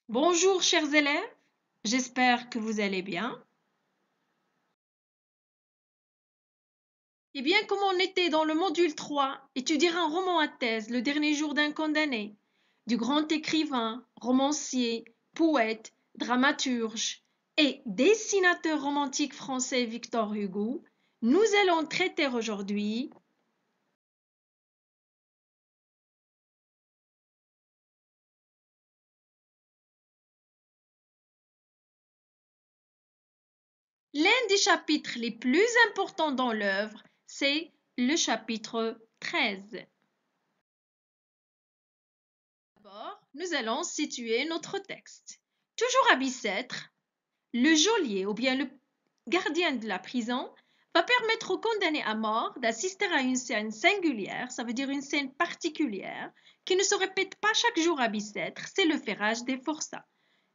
Bonjour chers élèves, j'espère que vous allez bien. Eh bien, comme on était dans le module 3, étudier un roman à thèse, Le dernier jour d'un condamné, du grand écrivain, romancier, poète, dramaturge et dessinateur romantique français Victor Hugo, nous allons traiter aujourd'hui l'un des chapitres les plus importants dans l'œuvre, c'est le chapitre 13. D'abord, nous allons situer notre texte. Toujours à Bicêtre, le geôlier ou bien le gardien de la prison va permettre aux condamnés à mort d'assister à une scène singulière, ça veut dire une scène particulière, qui ne se répète pas chaque jour à Bicêtre, c'est le ferrage des forçats.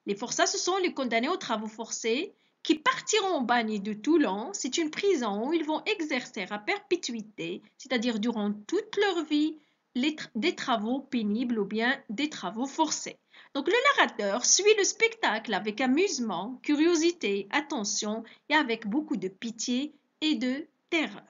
Les forçats, ce sont les condamnés aux travaux forcés qui partiront au bagne de Toulon. C'est une prison où ils vont exercer à perpétuité, c'est-à-dire durant toute leur vie, des travaux pénibles ou bien des travaux forcés. Donc le narrateur suit le spectacle avec amusement, curiosité, attention et avec beaucoup de pitié et de terreur.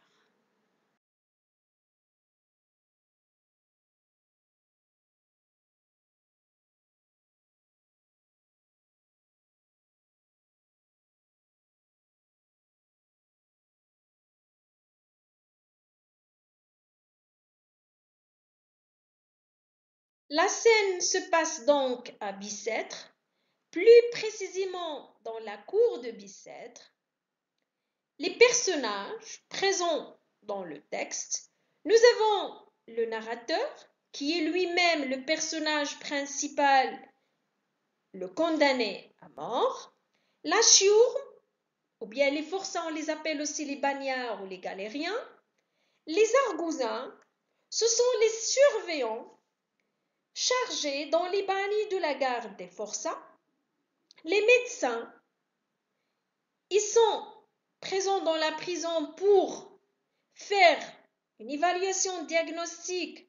La scène se passe donc à Bicêtre, plus précisément dans la cour de Bicêtre. Les personnages présents dans le texte, nous avons le narrateur, qui est lui-même le personnage principal, le condamné à mort, la chiourme, ou bien les forçats, on les appelle aussi les bagnards ou les galériens, les argousins, ce sont les surveillants chargés dans les bagnes de la garde des forçats, les médecins, ils sont présents dans la prison pour faire une évaluation diagnostique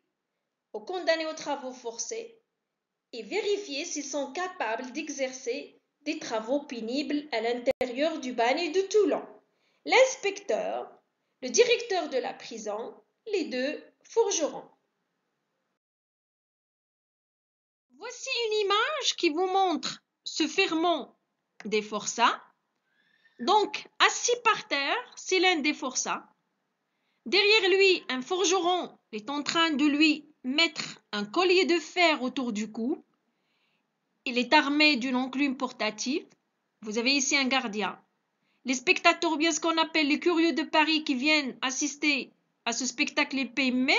aux condamnés aux travaux forcés et vérifier s'ils sont capables d'exercer des travaux pénibles à l'intérieur du bagne de Toulon. L'inspecteur, le directeur de la prison, les deux forgerons. Voici une image qui vous montre ce ferment des forçats. Donc, assis par terre, c'est l'un des forçats. Derrière lui, un forgeron est en train de lui mettre un collier de fer autour du cou. Il est armé d'une enclume portative. Vous avez ici un gardien. Les spectateurs, ou bien ce qu'on appelle les curieux de Paris qui viennent assister à ce spectacle, ils payent même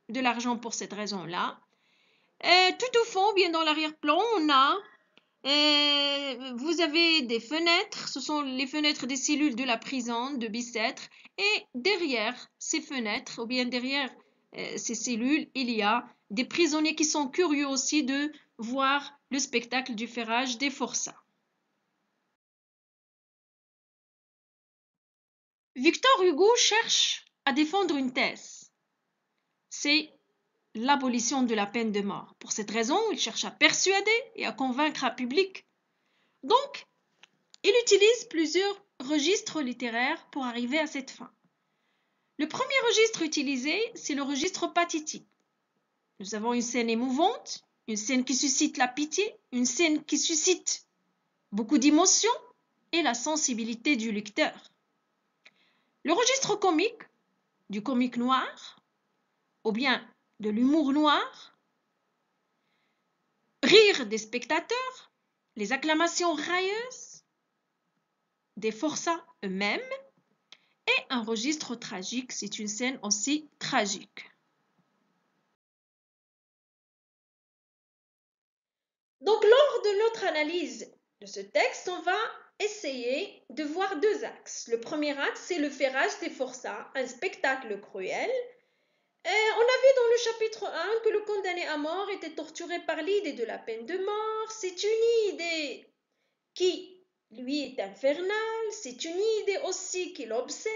de l'argent pour cette raison-là. Tout au fond, bien dans l'arrière-plan, on a vous avez des fenêtres, ce sont les fenêtres des cellules de la prison de Bicêtre, et derrière ces fenêtres, ou bien derrière ces cellules, il y a des prisonniers qui sont curieux aussi de voir le spectacle du ferrage des forçats. Victor Hugo cherche à défendre une thèse. C'est l'abolition de la peine de mort. Pour cette raison, il cherche à persuader et à convaincre un public. Donc, il utilise plusieurs registres littéraires pour arriver à cette fin. Le premier registre utilisé, c'est le registre pathétique. Nous avons une scène émouvante, une scène qui suscite la pitié, une scène qui suscite beaucoup d'émotions et la sensibilité du lecteur. Le registre comique, du comique noir, ou bien de l'humour noir, rire des spectateurs, les acclamations railleuses des forçats eux-mêmes, et un registre tragique, c'est une scène aussi tragique. Donc, lors de notre analyse de ce texte, on va essayer de voir deux axes. Le premier axe, c'est le ferrage des forçats, un spectacle cruel. On a vu dans le chapitre 1 que le condamné à mort était torturé par l'idée de la peine de mort. C'est une idée qui, lui, est infernale. C'est une idée aussi qui l'obsède.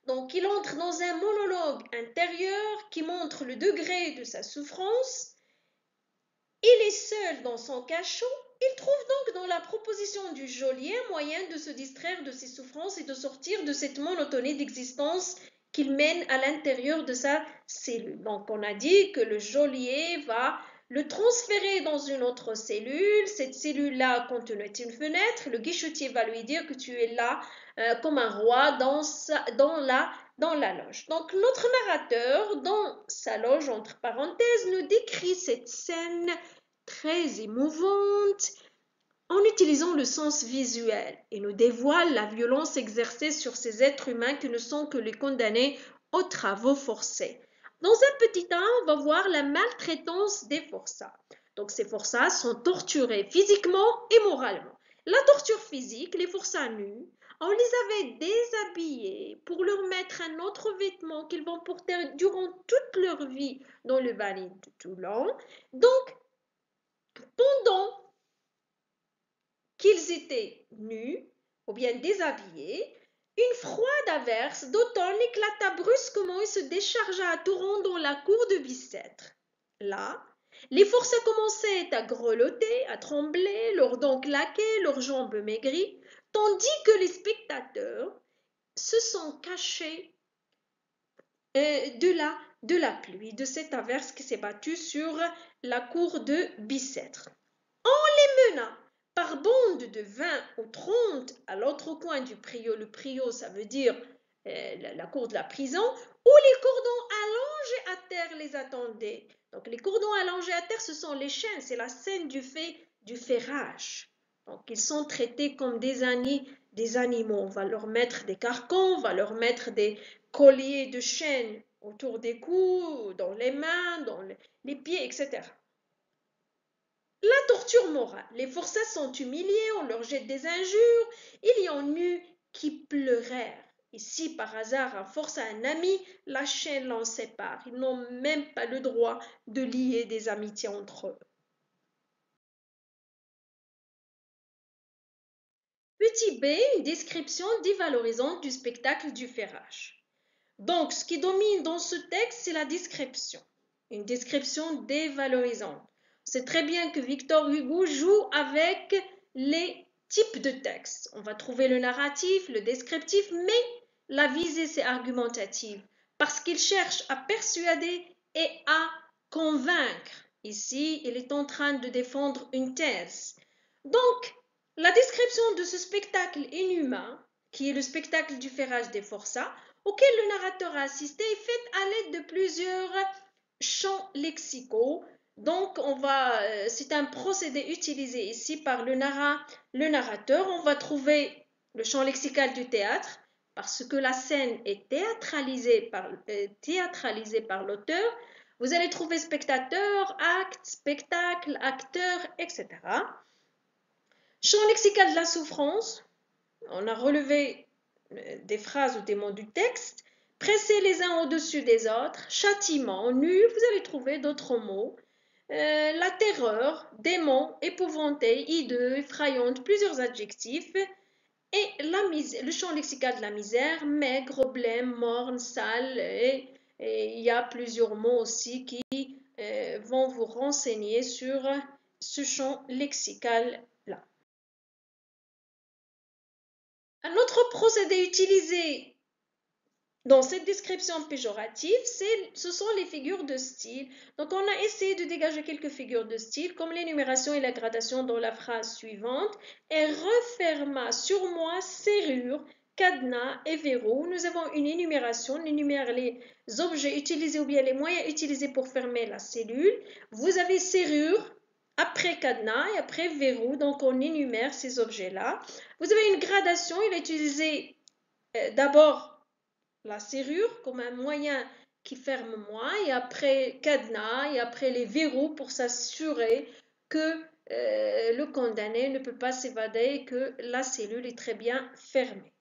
Donc, il entre dans un monologue intérieur qui montre le degré de sa souffrance. Il est seul dans son cachot Il trouve donc dans la proposition du geôlier un moyen de se distraire de ses souffrances et de sortir de cette monotonie d'existence qu'il mène à l'intérieur de sa cellule. Donc on a dit que le geôlier va le transférer dans une autre cellule. Cette cellule-là contenait une fenêtre. Le guichetier va lui dire que tu es là comme un roi dans la loge. Donc notre narrateur, dans sa loge, entre parenthèses, nous décrit cette scène très émouvante en utilisant le sens visuel et nous dévoile la violence exercée sur ces êtres humains qui ne sont que les condamnés aux travaux forcés. Dans un petit temps, on va voir la maltraitance des forçats. Donc ces forçats sont torturés physiquement et moralement. La torture physique, les forçats nus, on les avait déshabillés pour leur mettre un autre vêtement qu'ils vont porter durant toute leur vie dans le Bani de Toulon. Donc, pendant qu'ils étaient nus ou bien déshabillés, une froide averse d'automne éclata brusquement et se déchargea à torrent dans la cour de Bicêtre. Là, les forçats commençaient à grelotter, à trembler, leurs dents claquaient, leurs jambes maigries, tandis que les spectateurs se sont cachés de la pluie, de cette averse qui s'est battue sur la cour de Bicêtre. On les mena par bandes de 20 ou 30 à l'autre coin du priot. Le priot, ça veut dire la cour de la prison, où les cordons allongés à terre les attendaient. Donc les cordons allongés à terre, ce sont les chaînes, c'est la scène du ferrage. Donc ils sont traités comme des animaux. On va leur mettre des carcans, on va leur mettre des colliers de chaînes autour des cous, dans les mains, dans les pieds, etc. La torture morale. Les forçats sont humiliés, on leur jette des injures. Il y en eut qui pleurèrent. Et si par hasard un forçat un ami, la chaîne l'en sépare. Ils n'ont même pas le droit de lier des amitiés entre eux. Petit b, une description dévalorisante du spectacle du ferrage. Donc, ce qui domine dans ce texte, c'est la description. Une description dévalorisante. C'est très bien que Victor Hugo joue avec les types de textes. On va trouver le narratif, le descriptif, mais la visée, c'est argumentative, parce qu'il cherche à persuader et à convaincre. Ici, il est en train de défendre une thèse. Donc, la description de ce spectacle inhumain, qui est le spectacle du ferrage des forçats, auquel le narrateur a assisté, est faite à l'aide de plusieurs champs lexicaux. Donc, c'est un procédé utilisé ici par le narrateur. On va trouver le champ lexical du théâtre, parce que la scène est théâtralisée par l'auteur. Vous allez trouver spectateur, acte, spectacle, acteur, etc. Champ lexical de la souffrance. On a relevé des phrases ou des mots du texte, pressés les uns au-dessus des autres, châtiment, nu, vous allez trouver d'autres mots, la terreur, démon, épouvanté, hideux, effrayante, plusieurs adjectifs, et le champ lexical de la misère, maigre, blême, morne, sale, et il y a plusieurs mots aussi qui vont vous renseigner sur ce champ lexical-là. Un autre procédé utilisé dans cette description péjorative, ce sont les figures de style. Donc, on a essayé de dégager quelques figures de style, comme l'énumération et la gradation dans la phrase suivante. Elle referma sur moi serrure, cadenas et verrou. Nous avons une énumération, on énumère les objets utilisés ou bien les moyens utilisés pour fermer la cellule. Vous avez serrure, après cadenas et après verrou, donc on énumère ces objets-là. Vous avez une gradation, il est utilisé d'abord la serrure comme un moyen qui ferme moins et après cadenas et après les verrous pour s'assurer que le condamné ne peut pas s'évader et que la cellule est très bien fermée.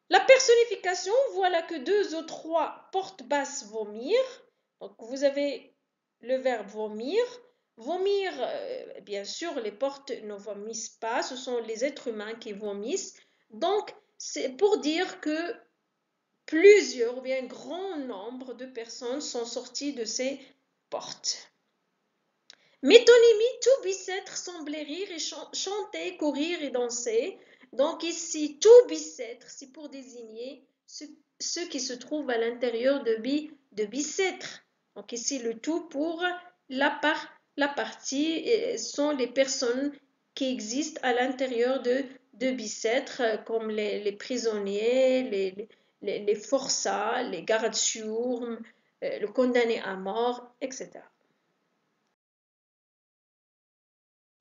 La personnification, voilà que 2 ou 3 portes basses vomir. Donc vous avez le verbe vomir. Vomir, bien sûr, les portes ne vomissent pas, ce sont les êtres humains qui vomissent. Donc, c'est pour dire que plusieurs ou bien un grand nombre de personnes sont sorties de ces portes. Métonymie, tout bicêtre semblait rire et chanter, courir et danser. Donc ici, tout bicêtre, c'est pour désigner ceux qui se trouvent à l'intérieur de bicêtre. Donc ici, le tout pour la partie sont les personnes qui existent à l'intérieur de bicêtre, comme les prisonniers, les forçats, les gardes chiourmes, le condamné à mort, etc.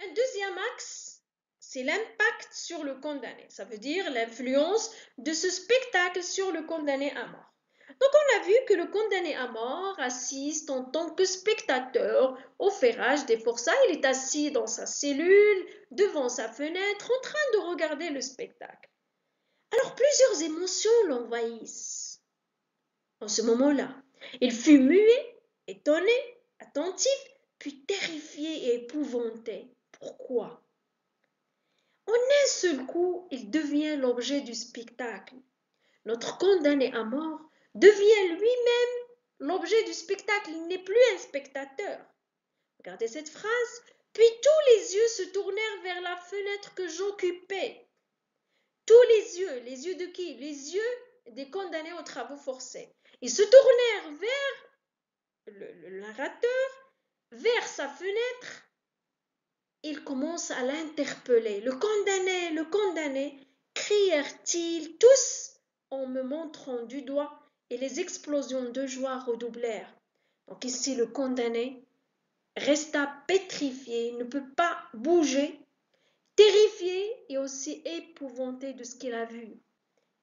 Un deuxième axe, c'est l'impact sur le condamné. Ça veut dire l'influence de ce spectacle sur le condamné à mort. Donc on a vu que le condamné à mort assiste en tant que spectateur au ferrage des forçats. Il est assis dans sa cellule, devant sa fenêtre, en train de regarder le spectacle. Alors plusieurs émotions l'envahissent. En ce moment-là, il fut muet, étonné, attentif, puis terrifié et épouvanté. Pourquoi? En un seul coup, il devient l'objet du spectacle. Notre condamné à mort devient lui-même l'objet du spectacle. Il n'est plus un spectateur. Regardez cette phrase. Puis tous les yeux se tournèrent vers la fenêtre que j'occupais. Tous les yeux de qui? Les yeux des condamnés aux travaux forcés. Ils se tournèrent vers le narrateur, vers sa fenêtre. Il commence à l'interpeller. Le condamné, crièrent-ils tous en me montrant du doigt, et les explosions de joie redoublèrent. Donc ici, le condamné resta pétrifié, ne peut pas bouger, terrifié et aussi épouvanté de ce qu'il a vu. Il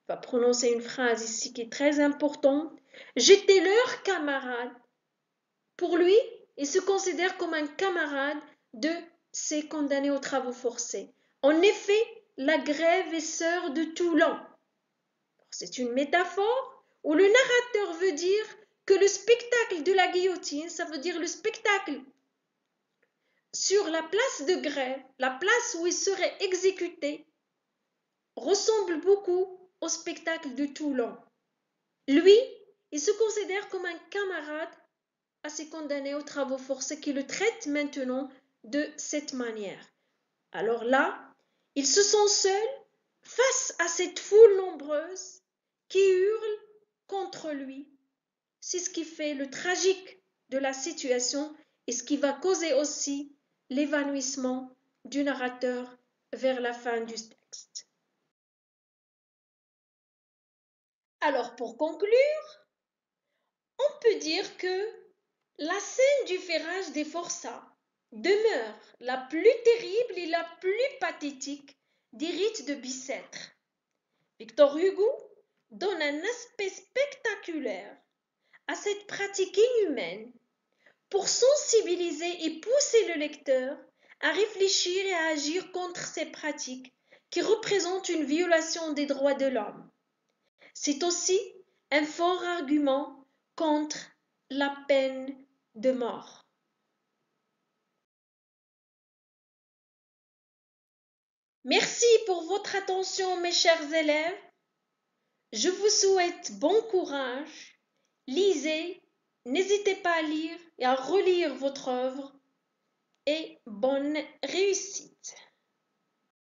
va prononcer une phrase ici qui est très importante. J'étais leur camarade. Pour lui, il se considère comme un camarade de ces condamnés aux travaux forcés. En effet, la grève est sœur de Toulon. C'est une métaphore où le narrateur veut dire que le spectacle de la guillotine, ça veut dire le spectacle sur la place de grève, la place où il serait exécuté, ressemble beaucoup au spectacle de Toulon. Lui, il se considère comme un camarade à ces condamnés aux travaux forcés qui le traitent maintenant de cette manière. Alors là, il se sent seul face à cette foule nombreuse qui hurle contre lui. C'est ce qui fait le tragique de la situation et ce qui va causer aussi l'évanouissement du narrateur vers la fin du texte. Alors pour conclure, on peut dire que la scène du ferrage des forçats demeure la plus terrible et la plus pathétique des rites de Bicêtre. Victor Hugo donne un aspect spectaculaire à cette pratique inhumaine pour sensibiliser et pousser le lecteur à réfléchir et à agir contre ces pratiques qui représentent une violation des droits de l'homme. C'est aussi un fort argument contre la peine de mort. Merci pour votre attention, mes chers élèves. Je vous souhaite bon courage. Lisez, n'hésitez pas à lire et à relire votre œuvre et bonne réussite.